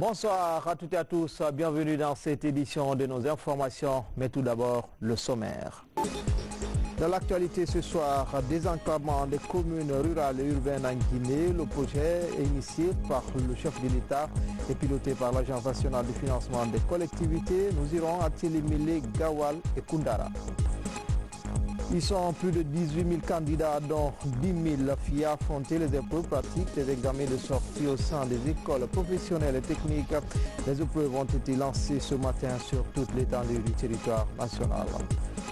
Bonsoir à toutes et à tous, bienvenue dans cette édition de nos informations, mais tout d'abord le sommaire. Dans l'actualité ce soir, désenclavement des communes rurales et urbaines en Guinée, le projet est initié par le chef de l'État et piloté par l'Agence nationale de financement des collectivités. Nous irons à Télémélé, Gawal et Koundara. Ils sont plus de 18 000 candidats, dont 10 000 filles à affronter les épreuves pratiques des examens de sortie au sein des écoles professionnelles et techniques. Les épreuves ont été lancées ce matin sur toute l'étendue du territoire national.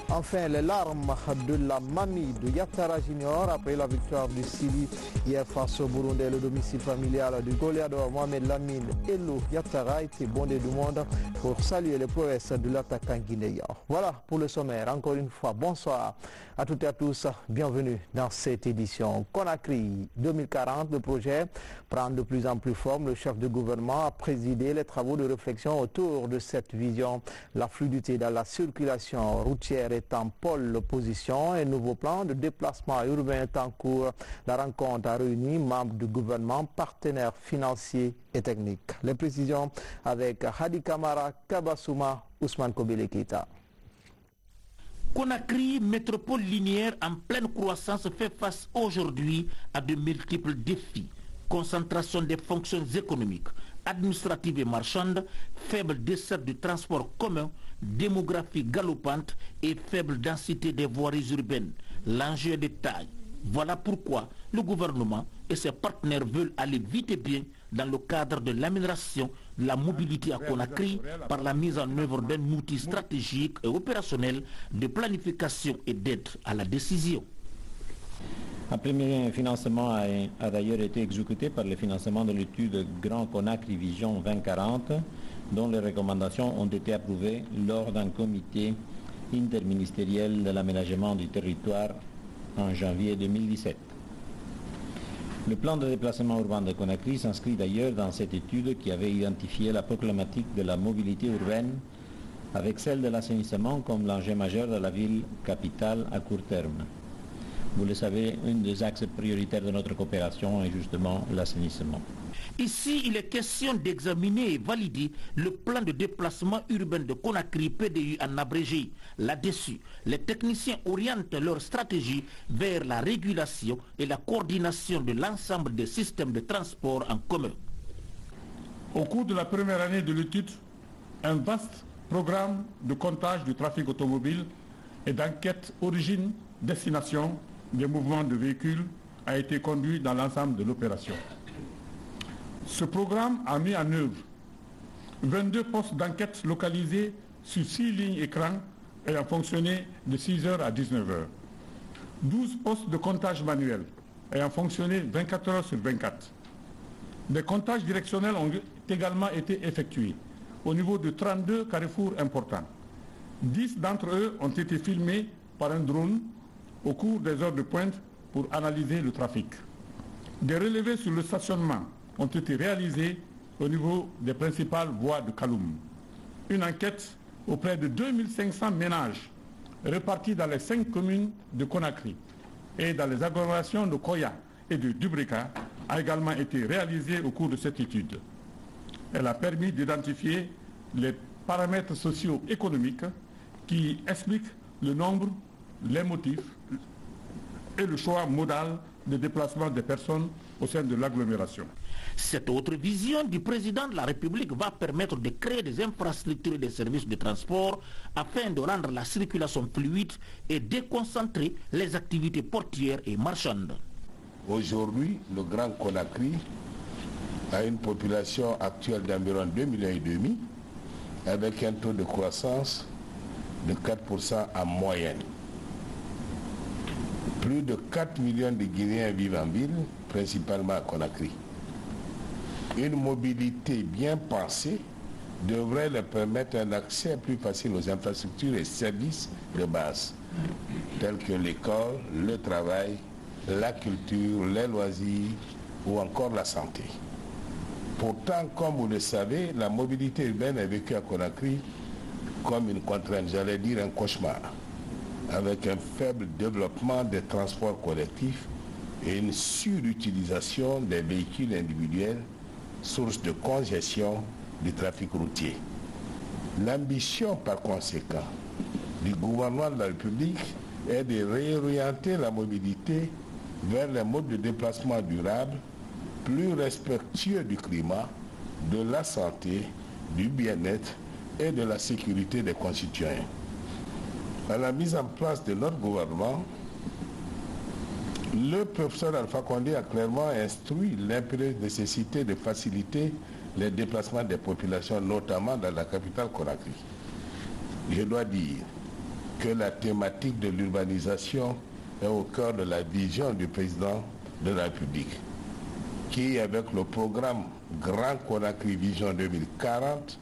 Enfin, les larmes de la mamie de Yattara Junior après la victoire du Sili hier face au Burundi. Le domicile familial du goléador Mohamed Lamine Elou Yattara était bondé du monde pour saluer les prouesses de l'attaquant guinéen. Voilà pour le sommaire. Encore une fois, bonsoir à toutes et à tous. Bienvenue dans cette édition. Conakry 2040, le projet prend de plus en plus forme. Le chef de gouvernement a présidé les travaux de réflexion autour de cette vision. La fluidité dans la circulation routière est en pôle position. Un nouveau plan de déplacement urbain est en cours. La rencontre a réuni membres du gouvernement, partenaires financiers et techniques. Les précisions avec Hadi Kamara, Kabasouma, Ousmane Kobele Keita. Conakry, métropole linéaire en pleine croissance, fait face aujourd'hui à de multiples défis. Concentration des fonctions économiques, administratives et marchandes, faible desserte du transport commun, démographie galopante et faible densité des voiries urbaines. L'enjeu est de taille. Voilà pourquoi le gouvernement et ses partenaires veulent aller vite et bien dans le cadre de l'amélioration de la mobilité à Conakry par la mise en œuvre d'un outil stratégique et opérationnel de planification et d'aide à la décision. Un premier financement a d'ailleurs été exécuté par le financement de l'étude Grand Conakry Vision 2040, dont les recommandations ont été approuvées lors d'un comité interministériel de l'aménagement du territoire en janvier 2017. Le plan de déplacement urbain de Conakry s'inscrit d'ailleurs dans cette étude qui avait identifié la problématique de la mobilité urbaine avec celle de l'assainissement comme l'enjeu majeur de la ville capitale à court terme. Vous le savez, un des axes prioritaires de notre coopération est justement l'assainissement. Ici, il est question d'examiner et valider le plan de déplacement urbain de Conakry, PDU en abrégé. Là-dessus, les techniciens orientent leur stratégie vers la régulation et la coordination de l'ensemble des systèmes de transport en commun. Au cours de la première année de l'étude, un vaste programme de comptage du trafic automobile et d'enquête origine-destination des mouvements de véhicules a été conduit dans l'ensemble de l'opération. Ce programme a mis en œuvre 22 postes d'enquête localisés sur 6 lignes écrans ayant fonctionné de 6h à 19h. 12 postes de comptage manuel ayant fonctionné 24 heures sur 24. Des comptages directionnels ont également été effectués au niveau de 32 carrefours importants. 10 d'entre eux ont été filmés par un drone au cours des heures de pointe pour analyser le trafic. Des relevés sur le stationnement ont été réalisés au niveau des principales voies de Kaloum. Une enquête auprès de 2500 ménages répartis dans les 5 communes de Conakry et dans les agglomérations de Koya et de Dubrika a également été réalisée au cours de cette étude. Elle a permis d'identifier les paramètres socio-économiques qui expliquent le nombre, les motifs et le choix modal de déplacement des personnes au sein de l'agglomération. Cette autre vision du président de la République va permettre de créer des infrastructures et des services de transport afin de rendre la circulation fluide et déconcentrer les activités portuaires et marchandes. Aujourd'hui, le Grand Conakry a une population actuelle d'environ 2,5 millions avec un taux de croissance de 4% en moyenne. Plus de 4 millions de Guinéens vivent en ville, principalement à Conakry. Une mobilité bien pensée devrait leur permettre un accès plus facile aux infrastructures et services de base, tels que l'école, le travail, la culture, les loisirs ou encore la santé. Pourtant, comme vous le savez, la mobilité urbaine est vécue à Conakry comme une contrainte, j'allais dire un cauchemar, avec un faible développement des transports collectifs et une surutilisation des véhicules individuels, source de congestion du trafic routier. L'ambition par conséquent du gouvernement de la République est de réorienter la mobilité vers les modes de déplacement durables, plus respectueux du climat, de la santé, du bien-être et de la sécurité des concitoyens. À la mise en place de notre gouvernement, le professeur Alpha Condé a clairement instruit l'impérieuse nécessité de faciliter les déplacements des populations, notamment dans la capitale Conakry. Je dois dire que la thématique de l'urbanisation est au cœur de la vision du président de la République, qui, avec le programme Grand Conakry Vision 2040,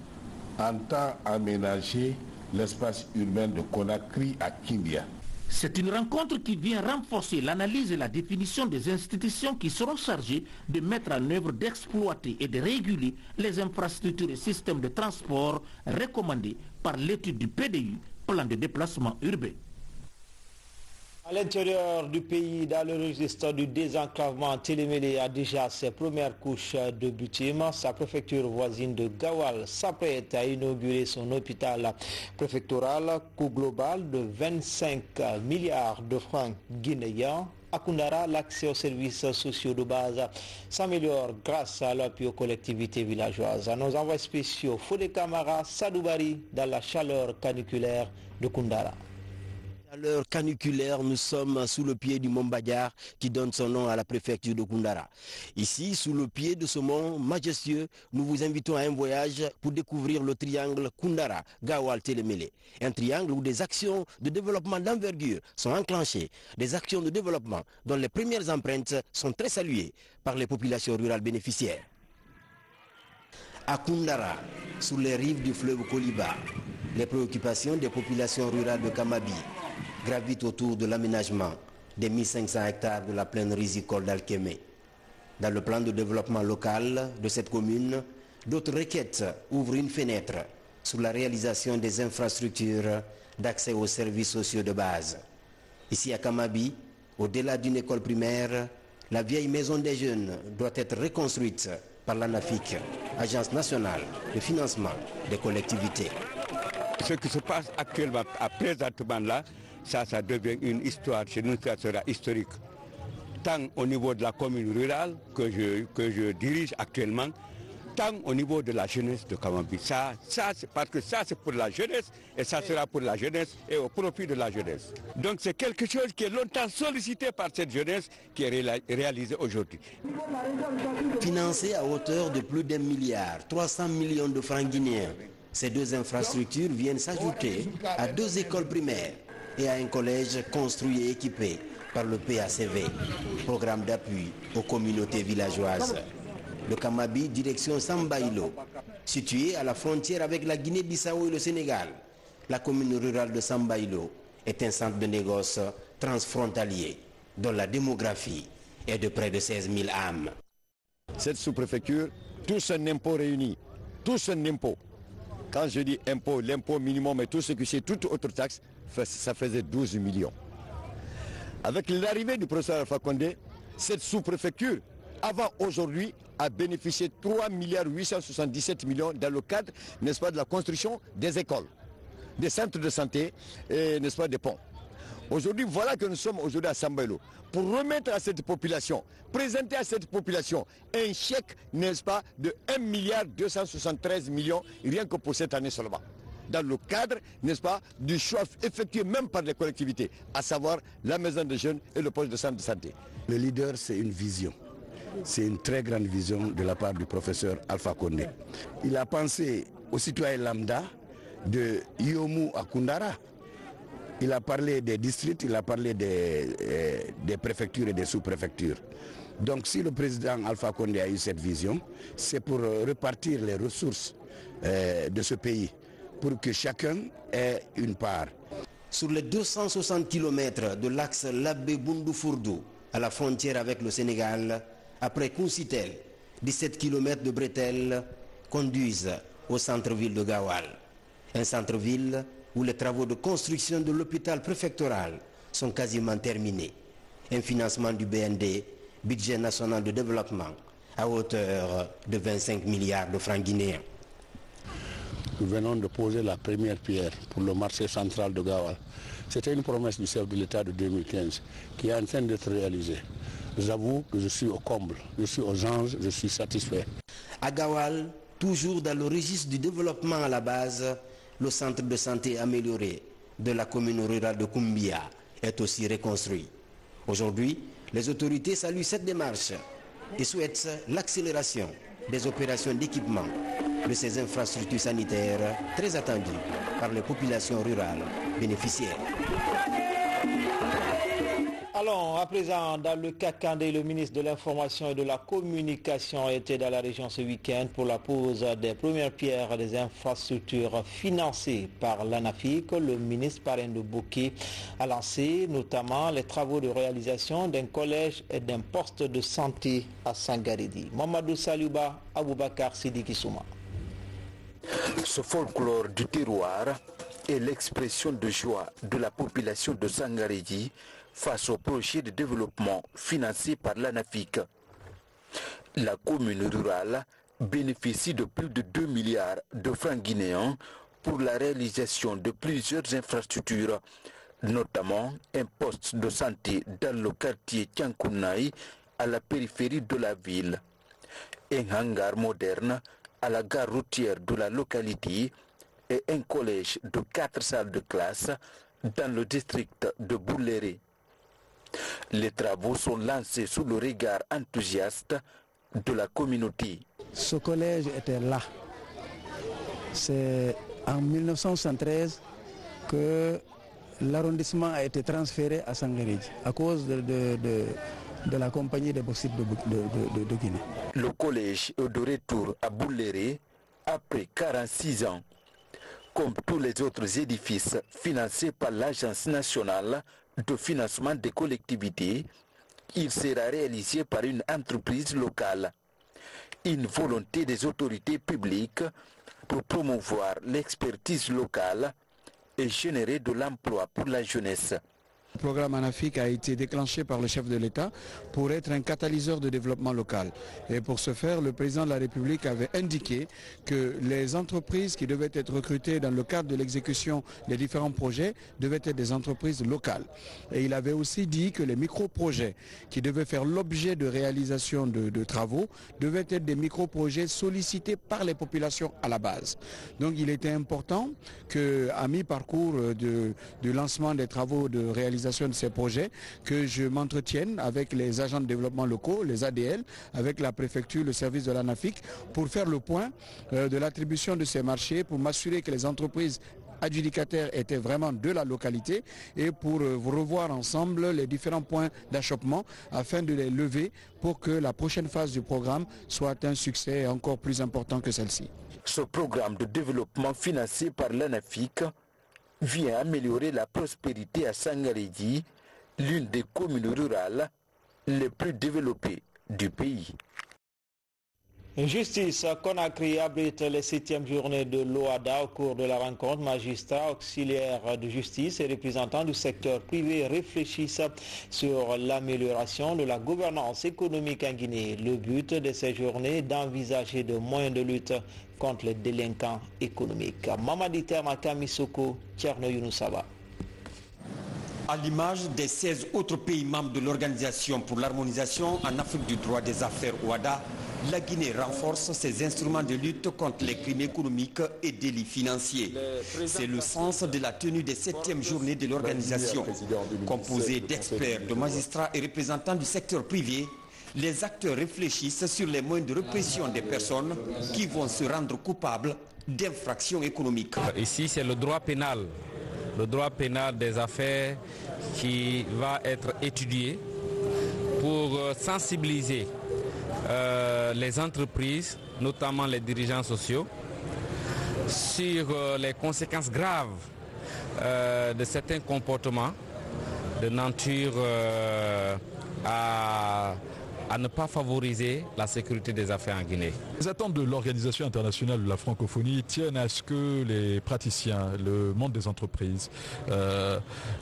entend aménager l'espace urbain de Conakry à Kindia. C'est une rencontre qui vient renforcer l'analyse et la définition des institutions qui seront chargées de mettre en œuvre, d'exploiter et de réguler les infrastructures et systèmes de transport recommandés par l'étude du PDU, plan de déplacement urbain. À l'intérieur du pays, dans le registre du désenclavement, Télémélé a déjà ses premières couches de bitume. Sa préfecture voisine de Gawal s'apprête à inaugurer son hôpital préfectoral, coût global de 25 milliards de francs guinéens. À Koundara, l'accès aux services sociaux de base s'améliore grâce à l'appui aux collectivités villageoises. Nos envois spéciaux Fodé Camara, Sadoubari, dans la chaleur caniculaire de Koundara. À l'heure caniculaire, nous sommes sous le pied du mont Badiar qui donne son nom à la préfecture de Koundara. Ici, sous le pied de ce mont majestueux, nous vous invitons à un voyage pour découvrir le triangle Koundara, Gawal, Télémélé. Un triangle où des actions de développement d'envergure sont enclenchées, des actions de développement dont les premières empreintes sont très saluées par les populations rurales bénéficiaires. À Koundara, sur les rives du fleuve Koliba, les préoccupations des populations rurales de Kamabi gravitent autour de l'aménagement des 1500 hectares de la plaine risicole d'Alkémé. Dans le plan de développement local de cette commune, d'autres requêtes ouvrent une fenêtre sur la réalisation des infrastructures d'accès aux services sociaux de base. Ici à Kamabi, au-delà d'une école primaire, la vieille maison des jeunes doit être reconstruite par l'ANAFIC, Agence nationale de financement des collectivités. Ce qui se passe actuellement, présentement là, ça devient une histoire, chez nous ça sera historique. Tant au niveau de la commune rurale que je dirige actuellement, tant au niveau de la jeunesse de Kamabi. Parce que ça c'est pour la jeunesse et ça sera pour la jeunesse et au profit de la jeunesse. Donc c'est quelque chose qui est longtemps sollicité par cette jeunesse qui est réalisé aujourd'hui. Financé à hauteur de plus d'1 milliard, 300 millions de francs guinéens, ces deux infrastructures viennent s'ajouter à 2 écoles primaires et à un collège construit et équipé par le PACV, programme d'appui aux communautés villageoises. Le Kamabi, direction Sambaïlo, situé à la frontière avec la Guinée-Bissau et le Sénégal. La commune rurale de Sambaïlo est un centre de négoce transfrontalier dont la démographie est de près de 16 000 âmes. Cette sous-préfecture, tout son impôt réuni, tout son impôt. Quand je dis impôt, l'impôt minimum et tout ce que c'est, toute autre taxe, ça faisait 12 millions. Avec l'arrivée du professeur Alpha Condé, cette sous-préfecture, avant aujourd'hui, a bénéficié de 3 877 millions dans le cadre, n'est-ce pas, de la construction des écoles, des centres de santé et, n'est-ce pas, des ponts. Aujourd'hui, voilà que nous sommes aujourd'hui à Sambaïlo pour remettre à cette population, présenter à cette population un chèque, n'est-ce pas, de 1 milliard 273 millions rien que pour cette année seulement. Dans le cadre, n'est-ce pas, du choix effectué même par les collectivités, à savoir la maison des jeunes et le poste de centre de santé. Le leader, c'est une vision. C'est une très grande vision de la part du professeur Alpha Condé. Il a pensé aux citoyens lambda de Yomu à Koundara. Il a parlé des districts, il a parlé des préfectures et des sous-préfectures. Donc si le président Alpha Condé a eu cette vision, c'est pour repartir les ressources de ce pays, pour que chacun ait une part. Sur les 260 km de l'axe Labé-Boundou-Fourdou, à la frontière avec le Sénégal, après Kouncitel, 17 km de bretelles conduisent au centre-ville de Gawal. Un centre-ville où les travaux de construction de l'hôpital préfectoral sont quasiment terminés. Un financement du BND, Budget national de développement, à hauteur de 25 milliards de francs guinéens. nous venons de poser la première pierre pour le marché central de Gawal. C'était une promesse du chef de l'État de 2015 qui est en train d'être réalisée. J'avoue que je suis au comble, je suis aux anges, je suis satisfait. À Gawal, toujours dans le registre du développement à la base, le centre de santé amélioré de la commune rurale de Koumbia est aussi reconstruit. Aujourd'hui, les autorités saluent cette démarche et souhaitent l'accélération des opérations d'équipement de ces infrastructures sanitaires très attendues par les populations rurales bénéficiaires. Allons à présent dans le Kakandé, le ministre de l'Information et de la Communication était dans la région ce week-end pour la pose des premières pierres des infrastructures financées par l'ANAFIC. Le ministre Parrain de Bouquet a lancé notamment les travaux de réalisation d'un collège et d'un poste de santé à Sangaredi. Mamadou Saliouba, Aboubakar Sidiki Souma. Ce folklore du terroir est l'expression de joie de la population de Sangaredi face au projet de développement financé par l'ANAFIC. La commune rurale bénéficie de plus de 2 milliards de francs guinéens pour la réalisation de plusieurs infrastructures, notamment un poste de santé dans le quartier Tiankounaï à la périphérie de la ville, un hangar moderne à la gare routière de la localité et un collège de 4 salles de classe dans le district de Bouléré. Les travaux sont lancés sous le regard enthousiaste de la communauté. Ce collège était là. C'est en 1973 que l'arrondissement a été transféré à Sangaredi à cause de la compagnie des bauxite de Guinée. Le collège est de retour à Bouléré après 46 ans. Comme tous les autres édifices financés par l'Agence nationale de financement des collectivités, il sera réalisé par une entreprise locale. Une volonté des autorités publiques pour promouvoir l'expertise locale et générer de l'emploi pour la jeunesse. Le programme ANAFIC a été déclenché par le chef de l'État pour être un catalyseur de développement local. Et pour ce faire, le président de la République avait indiqué que les entreprises qui devaient être recrutées dans le cadre de l'exécution des différents projets devaient être des entreprises locales. Et il avait aussi dit que les micro-projets qui devaient faire l'objet de réalisation de travaux devaient être des micro-projets sollicités par les populations à la base. Donc il était important qu'à mi-parcours du lancement des travaux de réalisation de ces projets, que je m'entretienne avec les agents de développement locaux, les ADL, avec la préfecture, le service de l'ANAFIC, pour faire le point de l'attribution de ces marchés, pour m'assurer que les entreprises adjudicataires étaient vraiment de la localité et pour revoir ensemble les différents points d'achoppement afin de les lever pour que la prochaine phase du programme soit un succès encore plus important que celle-ci. Ce programme de développement financé par l'ANAFIC vient améliorer la prospérité à Sangaredi, l'une des communes rurales les plus développées du pays. Justice, Conakry abrite les 7e journées de l'OADA. Au cours de la rencontre, magistrats, auxiliaires de justice et représentants du secteur privé réfléchissent sur l'amélioration de la gouvernance économique en Guinée. Le but de ces journées est d'envisager de moyens de lutte contre les délinquants économiques. Mamadi Termaka Misoko, Tcherno Younoussaba. À l'image des 16 autres pays membres de l'Organisation pour l'harmonisation en Afrique du droit des affaires OADA, la Guinée renforce ses instruments de lutte contre les crimes économiques et délits financiers. C'est le sens de la tenue des 7e journées de l'organisation. Composée d'experts, de magistrats et représentants du secteur privé, les acteurs réfléchissent sur les moyens de répression des personnes qui vont se rendre coupables d'infractions économiques. Ici, c'est le droit pénal des affaires qui va être étudié pour sensibiliser les entreprises, notamment les dirigeants sociaux, sur les conséquences graves de certains comportements de nature à ne pas favoriser la sécurité des affaires en Guinée. Les attentes de l'Organisation internationale de la francophonie tiennent à ce que les praticiens, le monde des entreprises,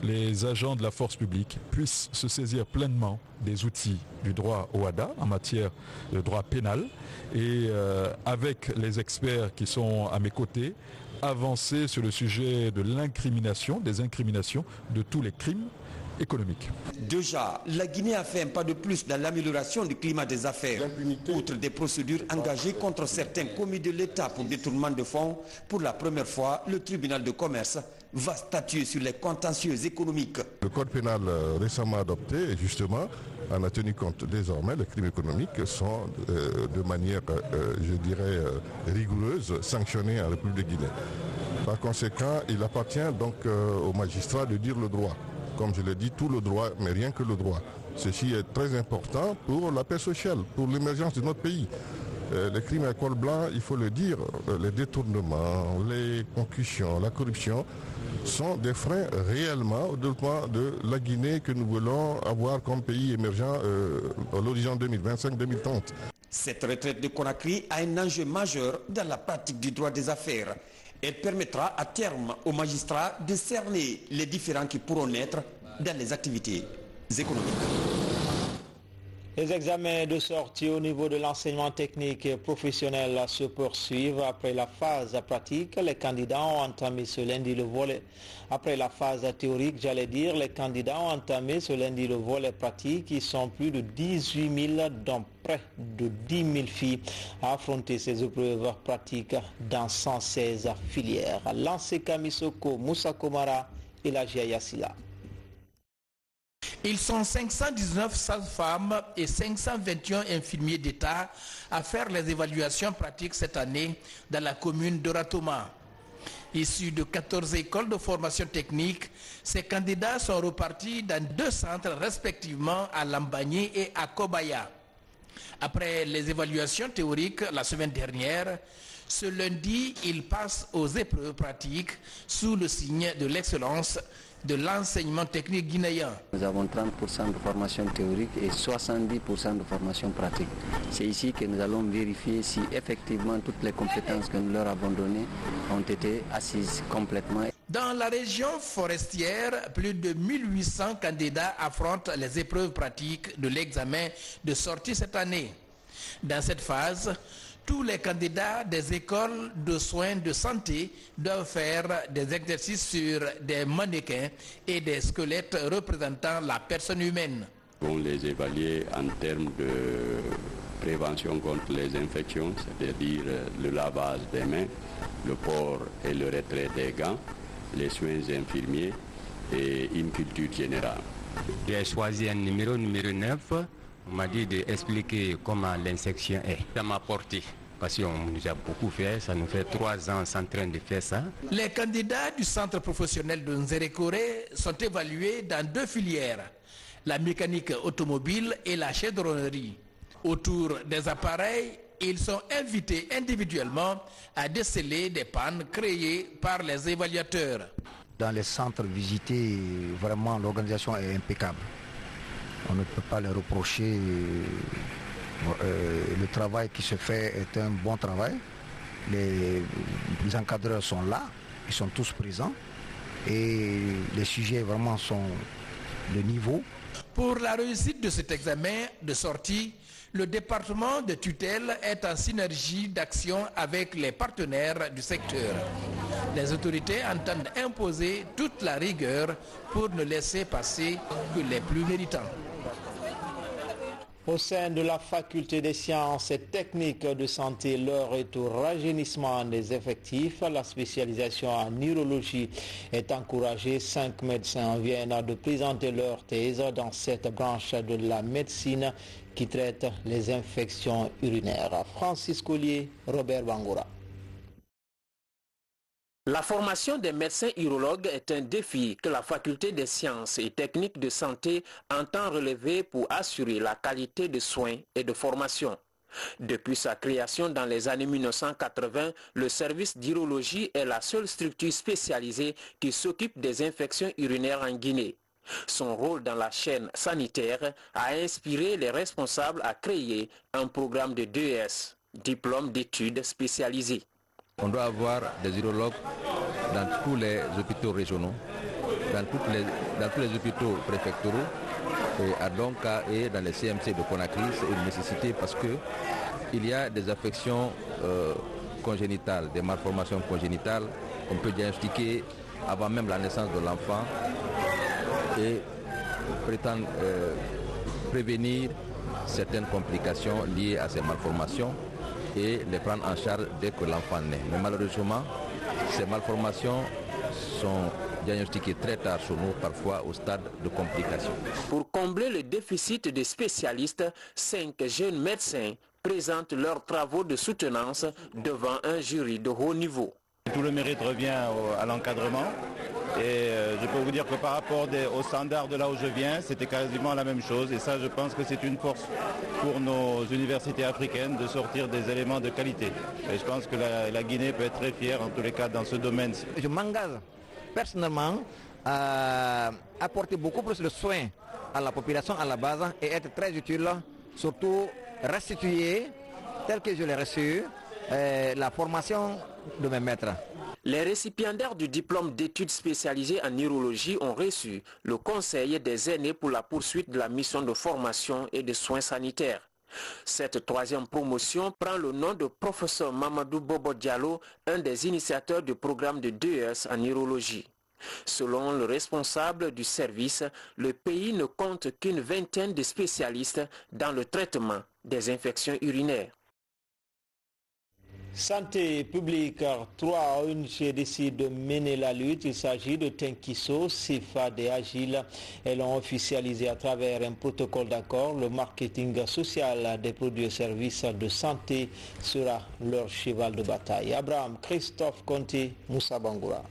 les agents de la force publique puissent se saisir pleinement des outils du droit OADA en matière de droit pénal et avec les experts qui sont à mes côtés, avancer sur le sujet de l'incrimination, des incriminations de tous les crimes économiques. Déjà, la Guinée a fait un pas de plus dans l'amélioration du climat des affaires. Outre des procédures engagées contre certains commis de l'État pour détournement de fonds, pour la première fois, le tribunal de commerce va statuer sur les contentieux économiques. Le code pénal récemment adopté, et justement, en a tenu compte désormais, les crimes économiques sont de manière, je dirais, rigoureuse, sanctionnés en République de Guinée. Par conséquent, il appartient donc aux magistrats de dire le droit. Comme je l'ai dit, tout le droit, mais rien que le droit. Ceci est très important pour la paix sociale, pour l'émergence de notre pays. Les crimes à col blanc, il faut le dire, les détournements, les concussions, la corruption sont des freins réellement au développement de la Guinée que nous voulons avoir comme pays émergent à l'horizon 2025-2030. Cette retraite de Conakry a un enjeu majeur dans la pratique du droit des affaires. Elle permettra à terme aux magistrats de cerner les différends qui pourront naître dans les activités économiques. Les examens de sortie au niveau de l'enseignement technique et professionnel se poursuivent. Après la phase pratique, les candidats ont entamé ce lundi le volet. Après la phase théorique, les candidats ont entamé ce lundi le volet pratique. Ils sont plus de 18 000, dont près de 10 000 filles, à affronter ces épreuves pratiques dans 116 filières. Lancé Kamisoko, Moussa Komara et la Yassila. Ils sont 519 sages-femmes et 521 infirmiers d'État à faire les évaluations pratiques cette année dans la commune de Ratoma. Issus de 14 écoles de formation technique, ces candidats sont repartis dans 2 centres respectivement à Lambagné et à Kobaya. Après les évaluations théoriques la semaine dernière, ce lundi, ils passent aux épreuves pratiques sous le signe de l'excellence de l'enseignement technique guinéen. Nous avons 30% de formation théorique et 70% de formation pratique. C'est ici que nous allons vérifier si effectivement toutes les compétences que nous leur avons données ont été assises complètement. Dans la région forestière, plus de 1800 candidats affrontent les épreuves pratiques de l'examen de sortie cette année. Dans cette phase, tous les candidats des écoles de soins de santé doivent faire des exercices sur des mannequins et des squelettes représentant la personne humaine. On les évaluer en termes de prévention contre les infections, c'est-à-dire le lavage des mains, le port et le retrait des gants, les soins infirmiers et une culture générale. J'ai choisi un numéro 9. On m'a dit d'expliquer comment l'insection est. Ça m'a porté, parce qu'on nous a beaucoup fait, ça nous fait 3 ans en train de faire ça. Les candidats du centre professionnel de Nzerekore sont évalués dans 2 filières, la mécanique automobile et la chaudronnerie. Autour des appareils, ils sont invités individuellement à déceler des pannes créées par les évaluateurs. Dans les centres visités, vraiment l'organisation est impeccable. On ne peut pas les reprocher. Le travail qui se fait est un bon travail. Les encadreurs sont là, ils sont tous présents et les sujets vraiment sont de niveau. Pour la réussite de cet examen de sortie, le département de tutelle est en synergie d'action avec les partenaires du secteur. Les autorités entendent imposer toute la rigueur pour ne laisser passer que les plus méritants. Au sein de la faculté des sciences et techniques de santé, l'heure est au rajeunissement des effectifs. La spécialisation en neurologie est encouragée. 5 médecins viennent de présenter leur thèse dans cette branche de la médecine qui traite les infections urinaires. Francis Collier, Robert Bangora. La formation des médecins urologues est un défi que la faculté des sciences et techniques de santé entend relever pour assurer la qualité de soins et de formation. Depuis sa création dans les années 1980, le service d'urologie est la seule structure spécialisée qui s'occupe des infections urinaires en Guinée. Son rôle dans la chaîne sanitaire a inspiré les responsables à créer un programme de DES, diplôme d'études spécialisées. On doit avoir des urologues dans tous les hôpitaux régionaux, dans tous les hôpitaux préfectoraux, et à Donka et dans les CMC de Conakry. C'est une nécessité parce qu'il y a des affections congénitales, des malformations congénitales qu'on peut diagnostiquer avant même la naissance de l'enfant et prétendre prévenir certaines complications liées à ces malformations et les prendre en charge dès que l'enfant naît. Mais malheureusement, ces malformations sont diagnostiquées très tard chez nous, parfois au stade de complications. Pour combler le déficit des spécialistes, 5 jeunes médecins présentent leurs travaux de soutenance devant un jury de haut niveau. Tout le mérite revient à l'encadrement et je peux vous dire que par rapport aux standards de là où je viens, c'était quasiment la même chose et ça je pense que c'est une force pour nos universités africaines de sortir des éléments de qualité. Et je pense que la Guinée peut être très fière en tous les cas dans ce domaine. Je m'engage personnellement à apporter beaucoup plus de soins à la population à la base et être très utile, surtout restituer, tel que je l'ai reçu, la formation de mes maîtres. Les récipiendaires du diplôme d'études spécialisées en neurologie ont reçu le conseil des aînés pour la poursuite de la mission de formation et de soins sanitaires. Cette troisième promotion prend le nom de professeur Mamadou Bobo Diallo, un des initiateurs du programme de DES en neurologie. Selon le responsable du service, le pays ne compte qu'une vingtaine de spécialistes dans le traitement des infections urinaires. Santé publique, 3 ONG décident de mener la lutte. Il s'agit de Tenkiso, CFAD et Agile. Elles ont officialisé à travers un protocole d'accord. Le marketing social des produits et services de santé sera leur cheval de bataille. Abraham, Christophe Conté, Moussa Bangoura.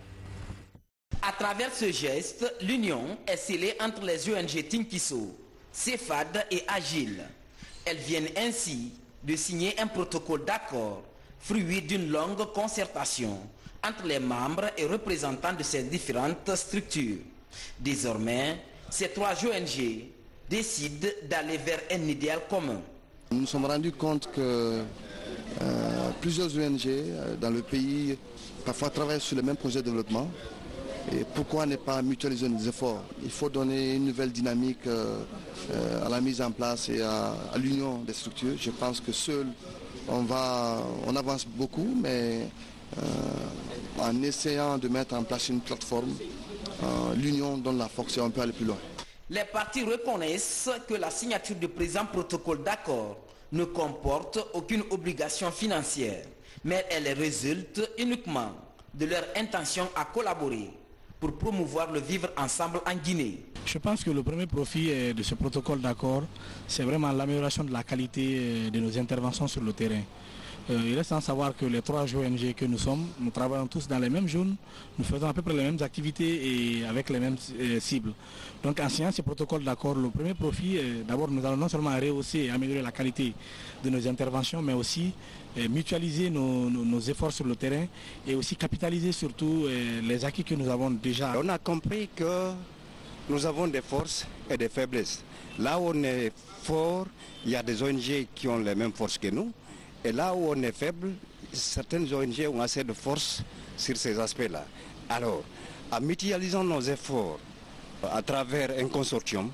À travers ce geste, l'union est scellée entre les ONG Tenkiso, CFAD et Agile. Elles viennent ainsi de signer un protocole d'accord fruit d'une longue concertation entre les membres et représentants de ces différentes structures. Désormais, ces 3 ONG décident d'aller vers un idéal commun. Nous nous sommes rendus compte que plusieurs ONG dans le pays parfois travaillent sur les mêmes projets de développement. Et pourquoi ne pas mutualiser nos efforts? Il faut donner une nouvelle dynamique à la mise en place et à l'union des structures. Je pense que seul on avance beaucoup, mais en essayant de mettre en place une plateforme, l'union donne la force et on peut aller plus loin. Les parties reconnaissent que la signature du présent protocole d'accord ne comporte aucune obligation financière, mais elle résulte uniquement de leur intention à collaborer pour promouvoir le vivre ensemble en Guinée. Je pense que le premier profit de ce protocole d'accord, c'est vraiment l'amélioration de la qualité de nos interventions sur le terrain. Il reste à savoir que les 3 ONG que nous sommes, nous travaillons tous dans les mêmes zones, nous faisons à peu près les mêmes activités et avec les mêmes cibles. Donc en signant ce protocole d'accord, le premier profit, d'abord nous allons non seulement rehausser et améliorer la qualité de nos interventions, mais aussi mutualiser nos efforts sur le terrain et aussi capitaliser surtout les acquis que nous avons déjà. On a compris que nous avons des forces et des faiblesses. Là où on est fort, il y a des ONG qui ont les mêmes forces que nous. Et là où on est faible, certaines ONG ont assez de force sur ces aspects-là. Alors, en mutualisant nos efforts à travers un consortium,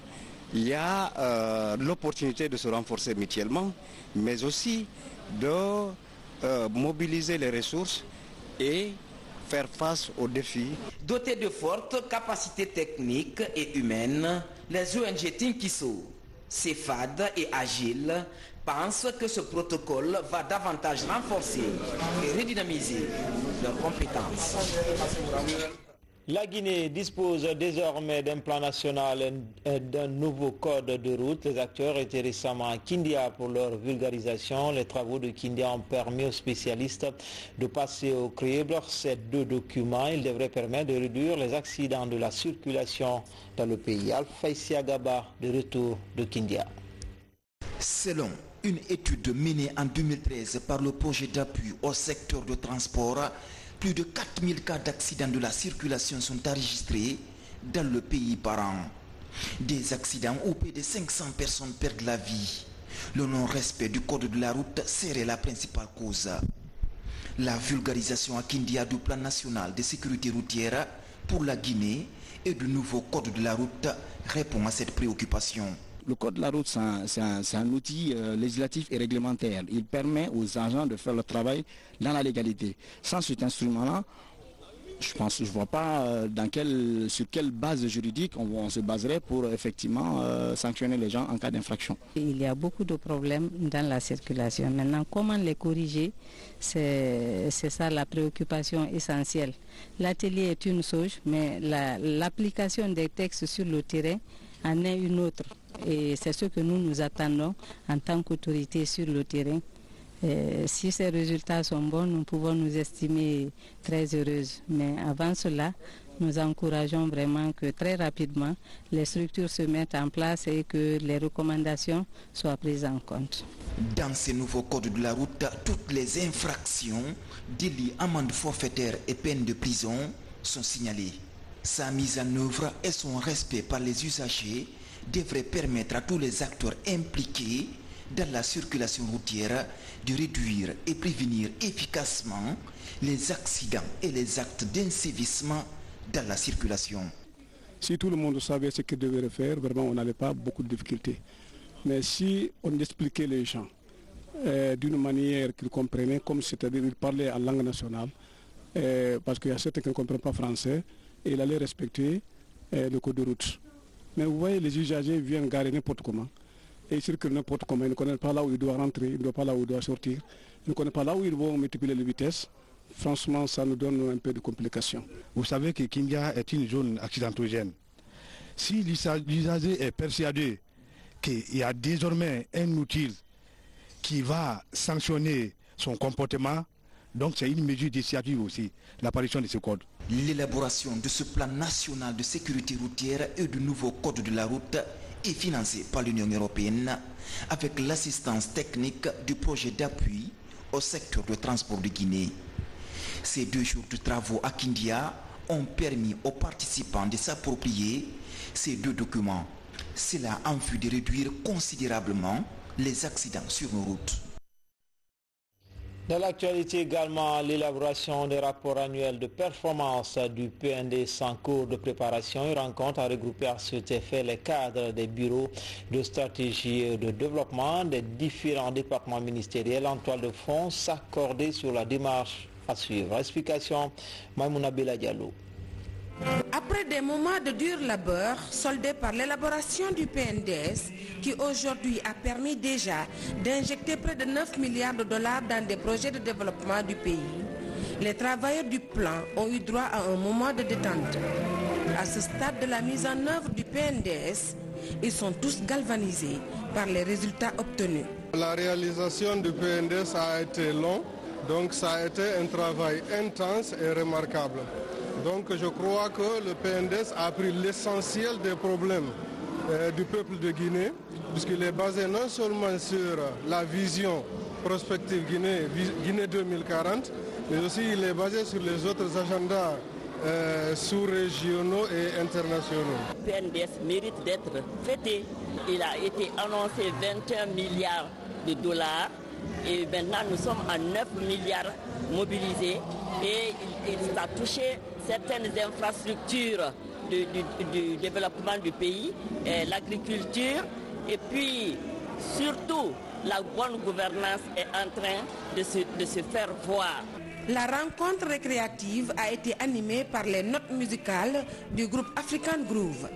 il y a l'opportunité de se renforcer mutuellement, mais aussi de mobiliser les ressources et faire face aux défis. Dotés de fortes capacités techniques et humaines, les ONG Tenkiso, CFAD et Agile pensent que ce protocole va davantage renforcer et redynamiser leurs compétences. La Guinée dispose désormais d'un plan national et d'un nouveau code de route. Les acteurs étaient récemment à Kindia pour leur vulgarisation. Les travaux de Kindia ont permis aux spécialistes de passer au crible ces 2 documents. Ils devraient permettre de réduire les accidents de la circulation dans le pays. Alpha Isiagaba, de retour de Kindia. Selon une étude menée en 2013 par le projet d'appui au secteur de transport, plus de 4000 cas d'accidents de la circulation sont enregistrés dans le pays par an. Des accidents où près de 500 personnes perdent la vie. Le non-respect du code de la route serait la principale cause. La vulgarisation à Kindia du plan national de sécurité routière pour la Guinée et du nouveau code de la route répond à cette préoccupation. Le code de la route, c'est un outil législatif et réglementaire. Il permet aux agents de faire le travail dans la légalité. Sans cet instrument-là, je ne vois pas sur quelle base juridique on se baserait pour effectivement sanctionner les gens en cas d'infraction. Il y a beaucoup de problèmes dans la circulation. Maintenant, comment les corriger, c'est ça la préoccupation essentielle. L'atelier est une chose, mais l'application des textes sur le terrain en est une autre. Et c'est ce que nous attendons en tant qu'autorité sur le terrain. Si ces résultats sont bons, nous pouvons nous estimer très heureuses. Mais avant cela, nous encourageons vraiment que très rapidement, les structures se mettent en place et que les recommandations soient prises en compte. Dans ce nouveau code de la route, toutes les infractions, délits, amendes forfaitaires et peines de prison sont signalées. Sa mise en œuvre et son respect par les usagers devraient permettre à tous les acteurs impliqués dans la circulation routière de réduire et prévenir efficacement les accidents et les actes d'insévissement dans la circulation. Si tout le monde savait ce qu'il devait faire, vraiment on n'avait pas beaucoup de difficultés. Mais si on expliquait les gens d'une manière qu'ils comprenaient, comme c'est-à-dire ils parlaient en langue nationale, parce qu'il y a certains qui ne comprennent pas français, et ils allaient respecter le code de route. Mais vous voyez, les usagers viennent garer n'importe comment. Et ils circulent n'importe comment, ils ne connaissent pas là où ils doivent rentrer, ils ne connaissent pas là où ils doivent sortir, ils ne connaissent pas là où ils vont multiplier les vitesses. Franchement, ça nous donne un peu de complications. Vous savez que Kindia est une zone accidentogène. Si l'usager est persuadé qu'il y a désormais un outil qui va sanctionner son comportement, donc c'est une mesure d'initiative aussi, l'apparition de ce code. L'élaboration de ce plan national de sécurité routière et du nouveau code de la route est financé par l'Union européenne avec l'assistance technique du projet d'appui au secteur de transport de Guinée. Ces 2 jours de travaux à Kindia ont permis aux participants de s'approprier ces 2 documents. Cela en vue de réduire considérablement les accidents sur nos routes. Dans l'actualité également, l'élaboration des rapports annuels de performance du PNDS en cours de préparation. Une rencontre a regroupé à cet effet les cadres des bureaux de stratégie et de développement des différents départements ministériels en toile de fond s'accorder sur la démarche à suivre. Explication, Maïmouna Bella Diallo. Après des moments de dur labeur soldés par l'élaboration du PNDS qui aujourd'hui a permis déjà d'injecter près de 9 milliards de dollars dans des projets de développement du pays, les travailleurs du plan ont eu droit à un moment de détente. À ce stade de la mise en œuvre du PNDS, ils sont tous galvanisés par les résultats obtenus. La réalisation du PNDS a été longue, donc ça a été un travail intense et remarquable. Donc je crois que le PNDS a pris l'essentiel des problèmes du peuple de Guinée, puisqu'il est basé non seulement sur la vision prospective Guinée 2040, mais aussi il est basé sur les autres agendas sous-régionaux et internationaux. Le PNDS mérite d'être fêté. Il a été annoncé 21 milliards de dollars et maintenant nous sommes à 9 milliards mobilisés et il a touché certaines infrastructures du développement du pays, l'agriculture et puis surtout la bonne gouvernance est en train de se faire voir. La rencontre récréative a été animée par les notes musicales du groupe African Groove.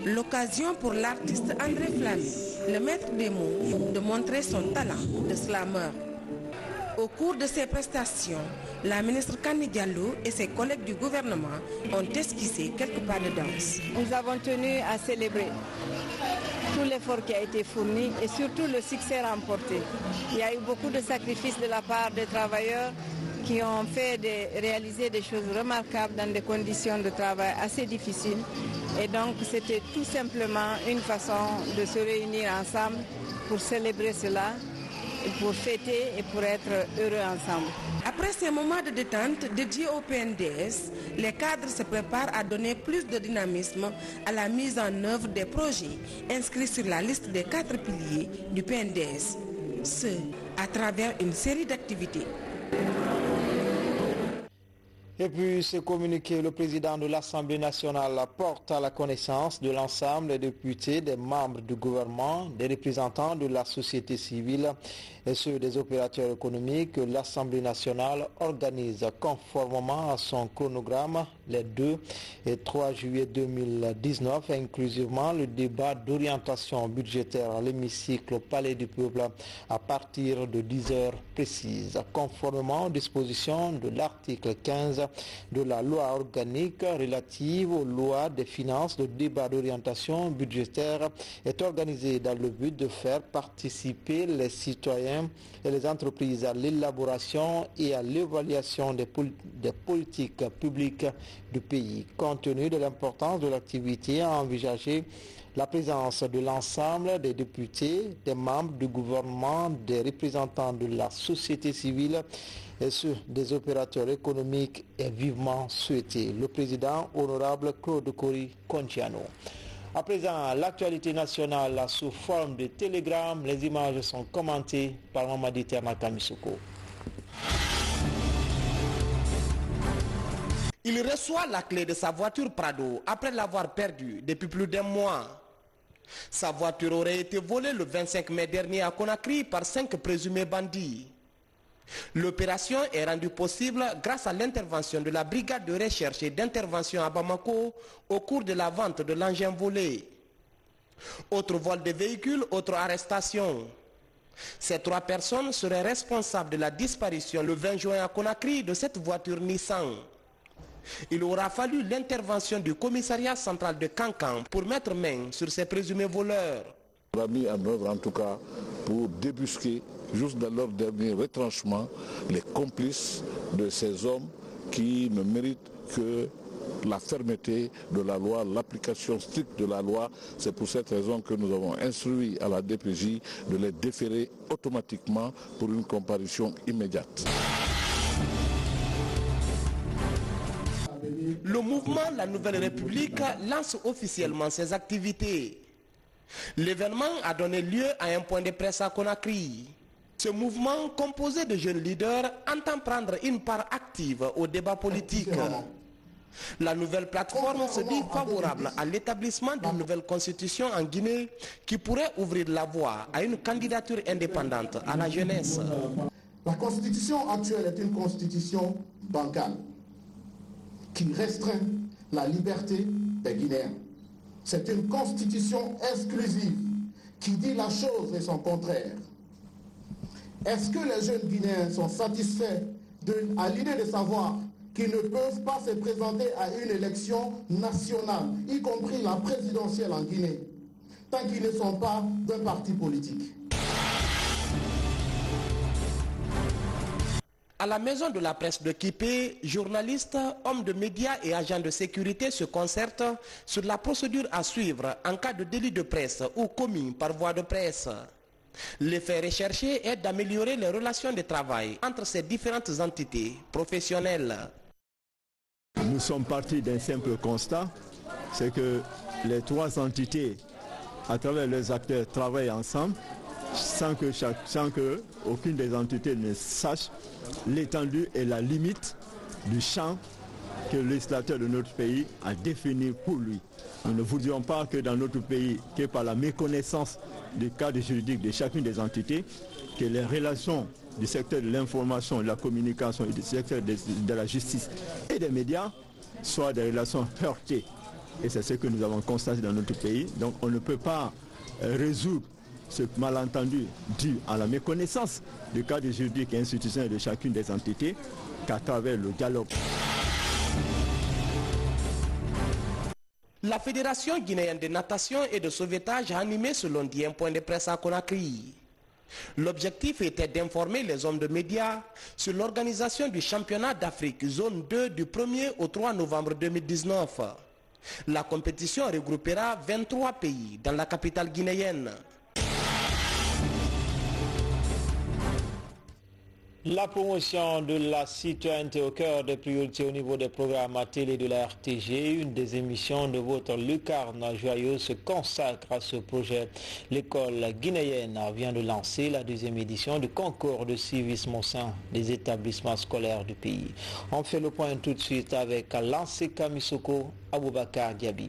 L'occasion pour l'artiste André Flamy, le maître des mots, de montrer son talent de slammer. Au cours de ces prestations, la ministre Kani Diallo et ses collègues du gouvernement ont esquissé quelques pas de danse. Nous avons tenu à célébrer tout l'effort qui a été fourni et surtout le succès remporté. Il y a eu beaucoup de sacrifices de la part des travailleurs qui ont fait réaliser des choses remarquables dans des conditions de travail assez difficiles. Et donc c'était tout simplement une façon de se réunir ensemble pour célébrer cela, pour fêter et pour être heureux ensemble. Après ces moments de détente dédiés au PNDS, les cadres se préparent à donner plus de dynamisme à la mise en œuvre des projets inscrits sur la liste des 4 piliers du PNDS. Ce, à travers une série d'activités. Et puis, ce communiqué, le président de l'Assemblée nationale porte à la connaissance de l'ensemble des députés, des membres du gouvernement, des représentants de la société civile et ceux des opérateurs économiques que l'Assemblée nationale organise conformément à son chronogramme les 2 et 3 juillet 2019, inclusivement le débat d'orientation budgétaire à l'hémicycle au Palais du Peuple à partir de 10 heures précises, conformément aux dispositions de l'article 15 de la loi organique relative aux lois des finances. Le débat d'orientation budgétaire est organisé dans le but de faire participer les citoyens et les entreprises à l'élaboration et à l'évaluation des politiques publiques du pays. Compte tenu de l'importance de l'activité, à envisager la présence de l'ensemble des députés, des membres du gouvernement, des représentants de la société civile et ceux des opérateurs économiques est vivement souhaité. Le président honorable Claude Kory Contiano. À présent, l'actualité nationale sous forme de télégramme. Les images sont commentées par Mamadi Ternaka Missouko. Il reçoit la clé de sa voiture Prado après l'avoir perdue depuis plus d'un mois. Sa voiture aurait été volée le 25 mai dernier à Conakry par 5 présumés bandits. L'opération est rendue possible grâce à l'intervention de la brigade de recherche et d'intervention à Bamako au cours de la vente de l'engin volé. Autre vol de véhicules, autre arrestation. Ces 3 personnes seraient responsables de la disparition le 20 juin à Conakry de cette voiture Nissan. Il aura fallu l'intervention du commissariat central de Kankan pour mettre main sur ces présumés voleurs. On a mis en œuvre en tout cas pour débusquer juste dans leur dernier retranchement les complices de ces hommes qui ne méritent que la fermeté de la loi, l'application stricte de la loi. C'est pour cette raison que nous avons instruit à la DPJ de les déférer automatiquement pour une comparution immédiate. Le mouvement La Nouvelle République lance officiellement ses activités. L'événement a donné lieu à un point de presse à Conakry. Ce mouvement, composé de jeunes leaders, entend prendre une part active au débat politique. La nouvelle plateforme se dit favorable à l'établissement d'une nouvelle constitution en Guinée qui pourrait ouvrir la voie à une candidature indépendante à la jeunesse. La constitution actuelle est une constitution bancale qui restreint la liberté des Guinéens. C'est une constitution exclusive qui dit la chose et son contraire. Est-ce que les jeunes Guinéens sont satisfaits à l'idée de savoir qu'ils ne peuvent pas se présenter à une élection nationale, y compris la présidentielle en Guinée, tant qu'ils ne sont pas d'un parti politique? À la maison de la presse de Kipé, journalistes, hommes de médias et agents de sécurité se concertent sur la procédure à suivre en cas de délit de presse ou commis par voie de presse. L'effet recherché est d'améliorer les relations de travail entre ces différentes entités professionnelles. Nous sommes partis d'un simple constat, c'est que les 3 entités, à travers leurs acteurs, travaillent ensemble sans que aucune des entités ne sache l'étendue et la limite du champ que le législateur de notre pays a défini pour lui. Nous ne voudrions pas que dans notre pays, que par la méconnaissance du cadre juridique de chacune des entités, que les relations du secteur de l'information, de la communication et du secteur de la justice et des médias soient des relations heurtées. Et c'est ce que nous avons constaté dans notre pays. Donc on ne peut pas résoudre ce malentendu dû à la méconnaissance du cadre juridique et institutionnel de chacune des entités qu'à travers le dialogue. La Fédération guinéenne de natation et de sauvetage a animé ce lundi un point de presse à Conakry. L'objectif était d'informer les hommes de médias sur l'organisation du championnat d'Afrique zone 2 du 1er au 3 novembre 2019. La compétition regroupera 23 pays dans la capitale guinéenne. La promotion de la citoyenneté au cœur des priorités au niveau des programmes à télé de la RTG, une des émissions de votre lucarne joyeuse se consacre à ce projet. L'école guinéenne vient de lancer la deuxième édition du concours de civisme au sein des établissements scolaires du pays. On fait le point tout de suite avec Lancé Kamisoko Aboubakar Diaby.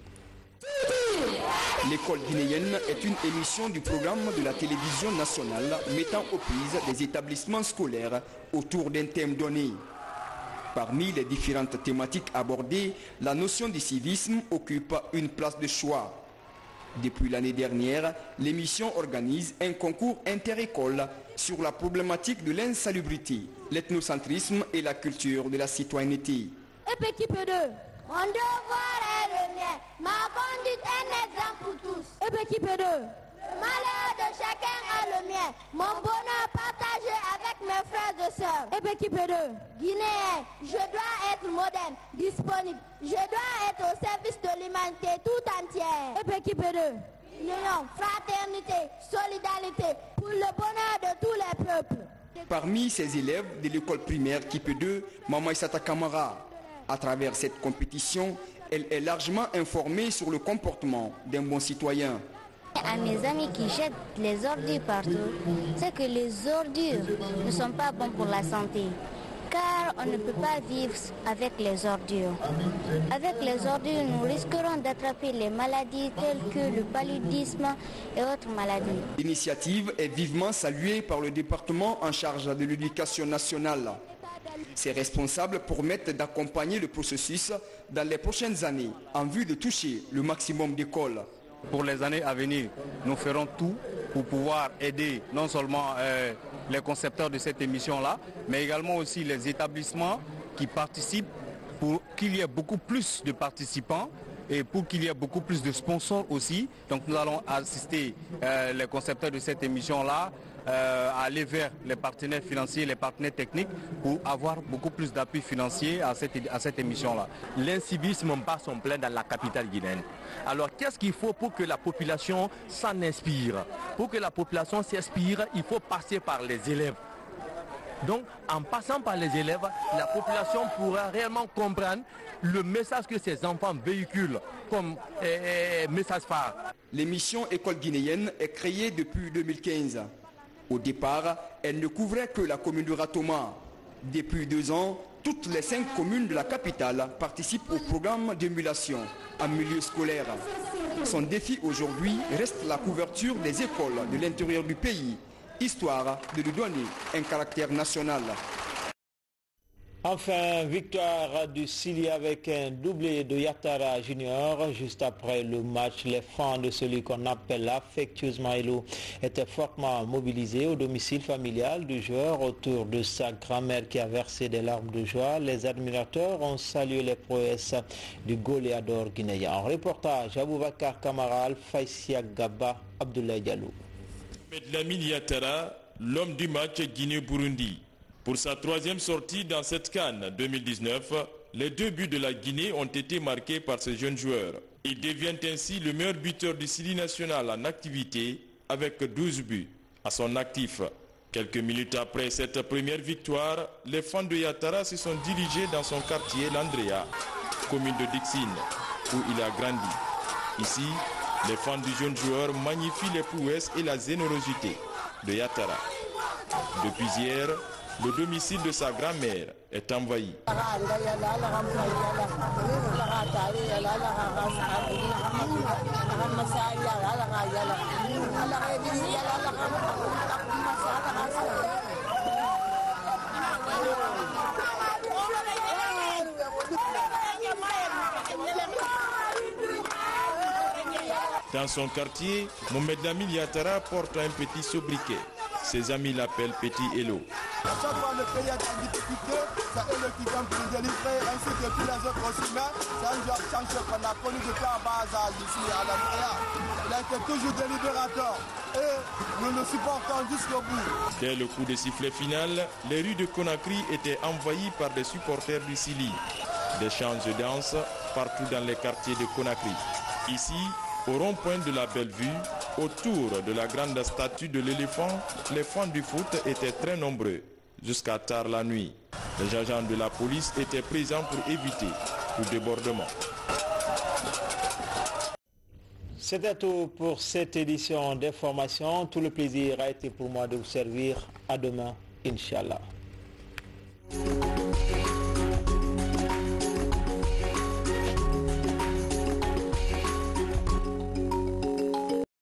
L'école guinéenne est une émission du programme de la télévision nationale mettant aux prises des établissements scolaires autour d'un thème donné. Parmi les différentes thématiques abordées, la notion du civisme occupe une place de choix. Depuis l'année dernière, l'émission organise un concours inter-école sur la problématique de l'insalubrité, l'ethnocentrisme et la culture de la citoyenneté. Mon devoir est le mien, ma conduite est un exemple pour tous. Équipe 2. Le malheur de chacun est le mien, mon bonheur partagé avec mes frères et sœurs. Équipe 2. Guinéen, je dois être moderne, disponible, je dois être au service de l'humanité tout entière. Équipe 2. Union, fraternité, solidarité, pour le bonheur de tous les peuples. Parmi ces élèves de l'école primaire Équipe 2, Maman Issata Kamara. À travers cette compétition, elle est largement informée sur le comportement d'un bon citoyen. À mes amis qui jettent les ordures partout, c'est que les ordures ne sont pas bonnes pour la santé. Car on ne peut pas vivre avec les ordures. Avec les ordures, nous risquerons d'attraper les maladies telles que le paludisme et autres maladies. L'initiative est vivement saluée par le département en charge de l'éducation nationale. Ces responsables promettent d'accompagner le processus dans les prochaines années en vue de toucher le maximum d'écoles. Pour les années à venir, nous ferons tout pour pouvoir aider non seulement les concepteurs de cette émission-là, mais également aussi les établissements qui participent pour qu'il y ait beaucoup plus de participants et pour qu'il y ait beaucoup plus de sponsors aussi. Donc nous allons assister les concepteurs de cette émission-là à aller vers les partenaires financiers, les partenaires techniques pour avoir beaucoup plus d'appui financier à cette émission-là. L'incivisme bat son plein dans la capitale guinéenne. Alors qu'est-ce qu'il faut pour que la population s'en inspire? Pour que la population s'inspire, il faut passer par les élèves. Donc en passant par les élèves, la population pourra réellement comprendre le message que ces enfants véhiculent comme message phare. L'émission École guinéenne est créée depuis 2015. Au départ, elle ne couvrait que la commune de Ratoma. Depuis 2 ans, toutes les 5 communes de la capitale participent au programme d'émulation en milieu scolaire. Son défi aujourd'hui reste la couverture des écoles de l'intérieur du pays, histoire de lui donner un caractère national. Enfin, victoire du Sili avec un doublé de Yatara Junior. Juste après le match, les fans de celui qu'on appelle affectueusement Elou étaient fortement mobilisés au domicile familial du joueur autour de sa grand-mère qui a versé des larmes de joie. Les admirateurs ont salué les prouesses du goléador guinéen. Reportage Aboubakar Kamaral, Faïsia Gaba, Abdoulaye Diallo. Lamine Yatara, l'homme du match Guinée-Burundi. Pour sa 3e sortie dans cette CAN 2019, les 2 buts de la Guinée ont été marqués par ce jeune joueur. Il devient ainsi le meilleur buteur du Sili national en activité avec 12 buts à son actif. Quelques minutes après cette première victoire, les fans de Yatara se sont dirigés dans son quartier, l'Andrea, commune de Dixine, où il a grandi. Ici, les fans du jeune joueur magnifient les prouesses et la générosité de Yatara. Depuis hier, le domicile de sa grand-mère est envahi. Dans son quartier, Mohamed Lamine Yatara porte un petit sobriquet. Ses amis l'appellent Petit Hello. À chaque fois le pays est en difficulté, c'est eux qui viennent pour délivrer, ainsi que tous les autres aussi, mais c'est un job chanceux qu'on a connu depuis en bas âge ici à l'Andrea. Il a été toujours délibérateur et nous le supportons jusqu'au bout. Dès le coup de sifflet final, les rues de Conakry étaient envahies par des supporters du Sili. Des chants de danse partout dans les quartiers de Conakry. Ici, au rond-point de la Belle-Vue, autour de la grande statue de l'éléphant, les fans du foot étaient très nombreux. jusqu'à tard la nuit. Les agents de la police étaient présents pour éviter tout débordement. C'était tout pour cette édition d'information. Tout le plaisir a été pour moi de vous servir. À demain, Inch'Allah.